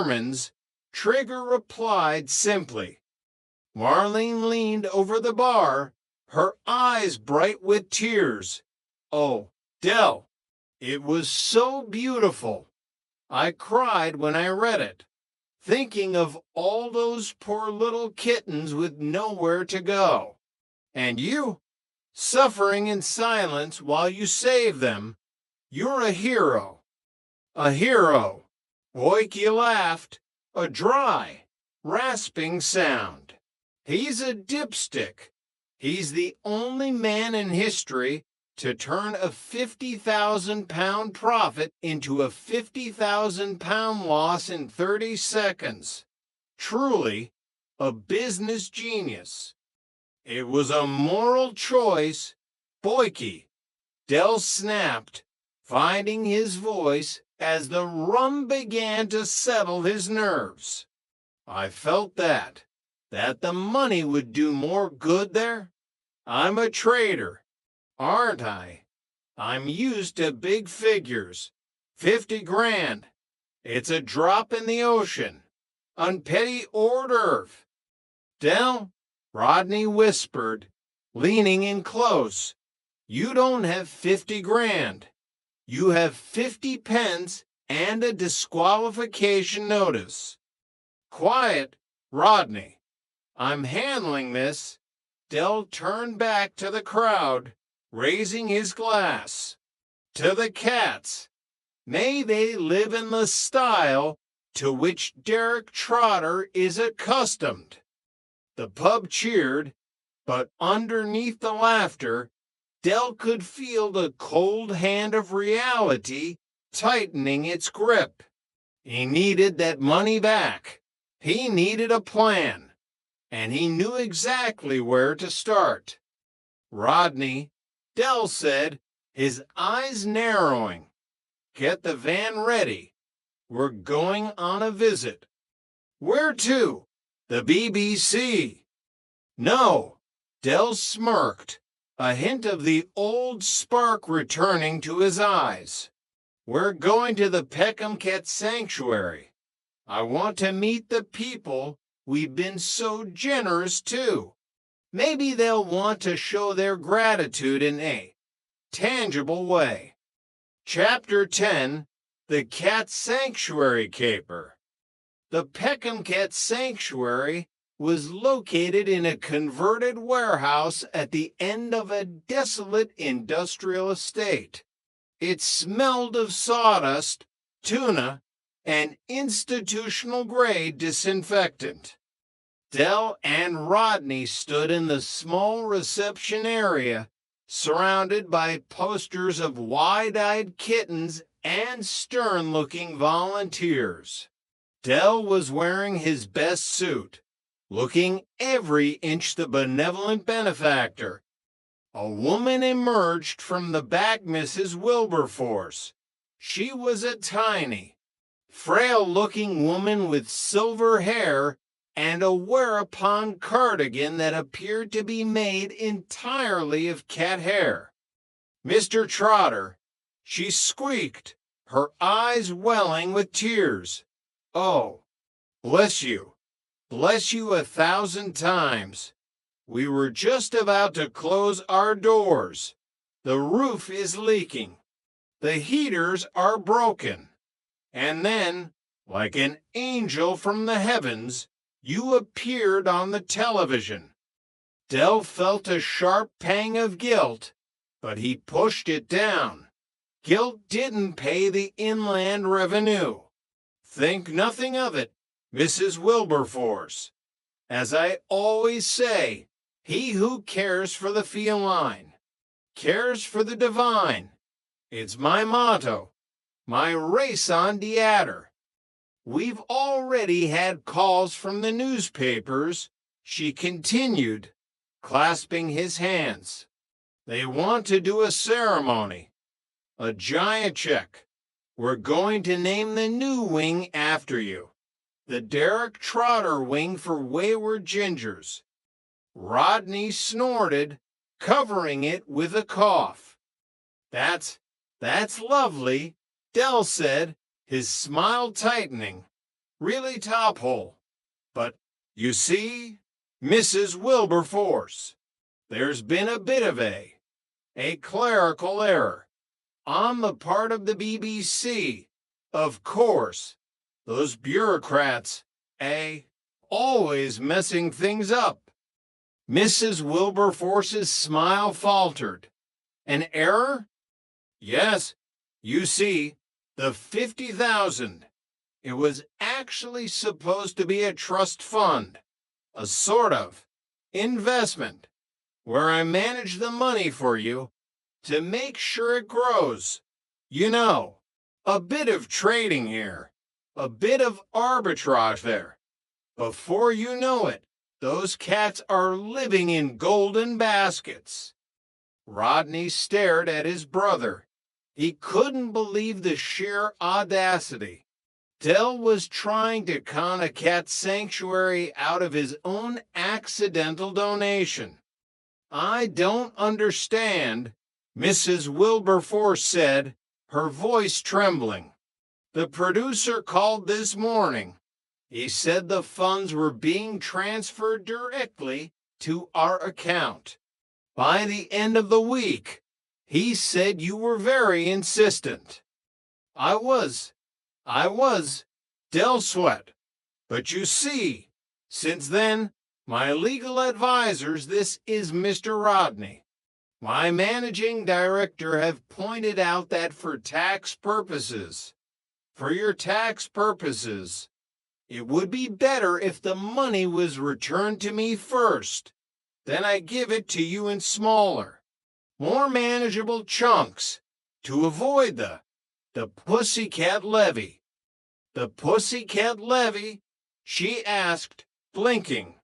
sermons, Trigger replied simply. Marlene leaned over the bar, her eyes bright with tears. Oh, Del, it was so beautiful. I cried when I read it, thinking of all those poor little kittens with nowhere to go. And you, suffering in silence while you save them. You're a hero. A hero. Boyke laughed, a dry, rasping sound. He's a dipstick. He's the only man in history to turn a 50,000-pound profit into a 50,000-pound loss in 30 seconds. Truly, a business genius. It was a moral choice. Boyke, Del snapped, finding his voice as the rum began to settle his nerves. I felt that the money would do more good there. I'm a trader, aren't I? I'm used to big figures. 50 grand. It's a drop in the ocean. Un petit hors d'oeuvre. Del, Rodney whispered, leaning in close. You don't have 50 grand. You have 50 pence and a disqualification notice. Quiet, Rodney. I'm handling this. Del turned back to the crowd, raising his glass. To the cats. May they live in the style to which Derek Trotter is accustomed. The pub cheered, but underneath the laughter, Del could feel the cold hand of reality tightening its grip. He needed that money back. He needed a plan, and he knew exactly where to start. Rodney, Del said, his eyes narrowing. Get the van ready. We're going on a visit. Where to? The BBC. No, Del smirked, a hint of the old spark returning to his eyes. We're going to the Peckham-Cat Sanctuary. I want to meet the people we've been so generous to. Maybe they'll want to show their gratitude in a tangible way. Chapter 10, The Cat Sanctuary Caper. The Peckham-Cat Sanctuary was located in a converted warehouse at the end of a desolate industrial estate. It smelled of sawdust, tuna, and institutional-grade disinfectant. Del and Rodney stood in the small reception area, surrounded by posters of wide-eyed kittens and stern-looking volunteers. Del was wearing his best suit, looking every inch the benevolent benefactor. A woman emerged from the back, Mrs. Wilberforce. She was a tiny, frail-looking woman with silver hair and a wear-upon cardigan that appeared to be made entirely of cat hair. Mr. Trotter, she squeaked, her eyes welling with tears. Oh, bless you 1,000 times. We were just about to close our doors. The roof is leaking. The heaters are broken. And then, like an angel from the heavens, you appeared on the television. Del felt a sharp pang of guilt, but he pushed it down. Guilt didn't pay the inland revenue. Think nothing of it, Mrs. Wilberforce. As I always say, he who cares for the feline cares for the divine. It's my motto, my raison d'etre. We've already had calls from the newspapers, she continued, clasping his hands. They want to do a ceremony, a giant check. We're going to name the new wing after you, the Derek Trotter Wing for Wayward Gingers. Rodney snorted, covering it with a cough. That's lovely, Del said, his smile tightening. really top hole. But, you see, Mrs. Wilberforce, there's been a bit of a clerical error on the part of the BBC. Of course, those bureaucrats, always messing things up. Mrs. Wilberforce's smile faltered. An error? Yes, you see, the 50,000. It was actually supposed to be a trust fund, a sort of investment, where I manage the money for you to make sure it grows. You know, a bit of trading here, a bit of arbitrage there. Before you know it, those cats are living in golden baskets. Rodney stared at his brother. He couldn't believe the sheer audacity. Dell was trying to con a cat sanctuary out of his own accidental donation. I don't understand, Mrs. Wilberforce said, her voice trembling. The producer called this morning. He said the funds were being transferred directly to our account. By the end of the week, he said you were very insistent. I was, Del Sweat. But you see, since then, my legal advisors, this is Mr. Rodney, my managing director, have pointed out that for your tax purposes, it would be better if the money was returned to me first. Then I give it to you in smaller, more manageable chunks to avoid the pussycat levy. The pussycat levy? She asked, blinking.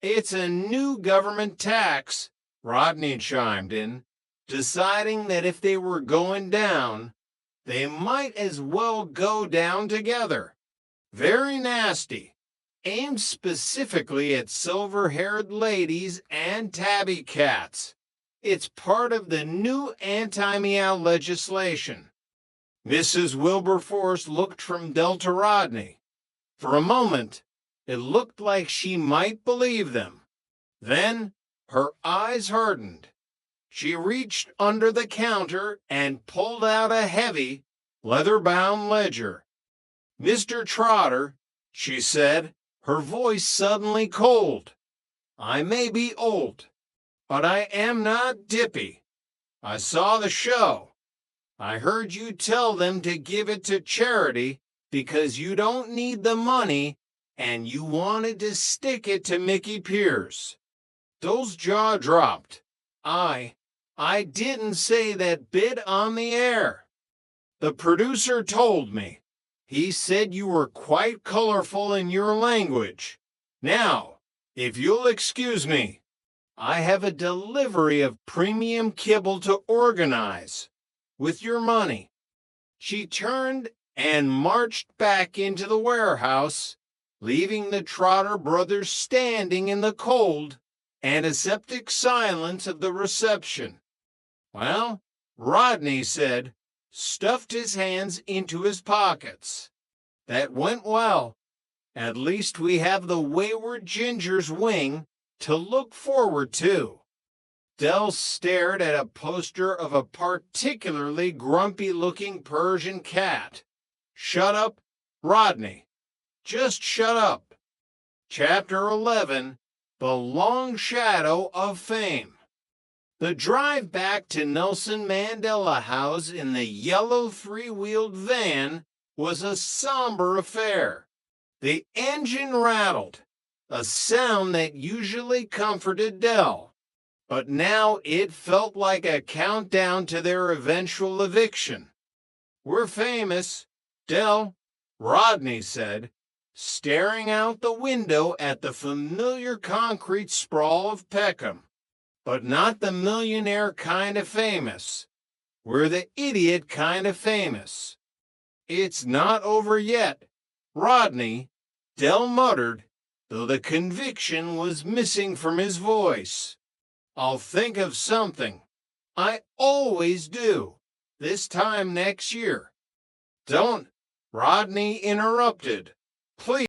It's a new government tax, Rodney chimed in, deciding that if they were going down, they might as well go down together. Very nasty. Aimed specifically at silver-haired ladies and tabby cats. It's part of the new anti-meow legislation. Mrs. Wilberforce looked from Del to Rodney. For a moment, it looked like she might believe them. Then, her eyes hardened. She reached under the counter and pulled out a heavy, leather-bound ledger. Mr. Trotter, she said, her voice suddenly cold. I may be old, but I am not dippy. I saw the show. I heard you tell them to give it to charity because you don't need the money and you wanted to stick it to Mickey Pierce. Dole's jaw dropped. I didn't say that bit on the air. The producer told me. He said you were quite colorful in your language. Now, if you'll excuse me, I have a delivery of premium kibble to organize. With your money. She turned and marched back into the warehouse, leaving the Trotter brothers standing in the cold and aseptic silence of the reception. Well, Rodney said, stuffed his hands into his pockets. That went well. At least we have the Wayward Ginger's wing to look forward to. Del stared at a poster of a particularly grumpy-looking Persian cat. Shut up, Rodney. Just shut up. Chapter 11, The Long Shadow of Fame. The drive back to Nelson Mandela House in the yellow three-wheeled van was a somber affair. The engine rattled, a sound that usually comforted Del. But now it felt like a countdown to their eventual eviction. We're famous, Del, Rodney said, staring out the window at the familiar concrete sprawl of Peckham. But not the millionaire kind of famous. We're the idiot kind of famous. It's not over yet, Rodney, Del muttered, though the conviction was missing from his voice. I'll think of something. I always do. This time next year. Don't, Rodney interrupted. Please.